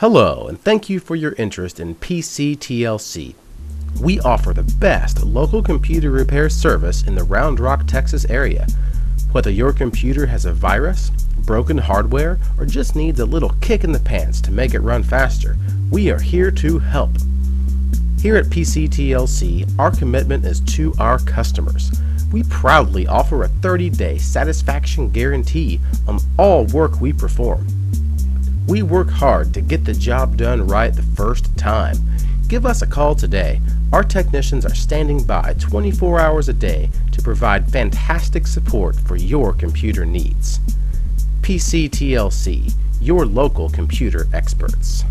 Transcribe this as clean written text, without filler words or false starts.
Hello, and thank you for your interest in PCTLC. We offer the best local computer repair service in the Round Rock, Texas area. Whether your computer has a virus, broken hardware, or just needs a little kick in the pants to make it run faster, we are here to help. Here at PCTLC, our commitment is to our customers. We proudly offer a 30-day satisfaction guarantee on all work we perform. We work hard to get the job done right the first time. Give us a call today. Our technicians are standing by 24 hours a day to provide fantastic support for your computer needs. PCTLC, your local computer experts.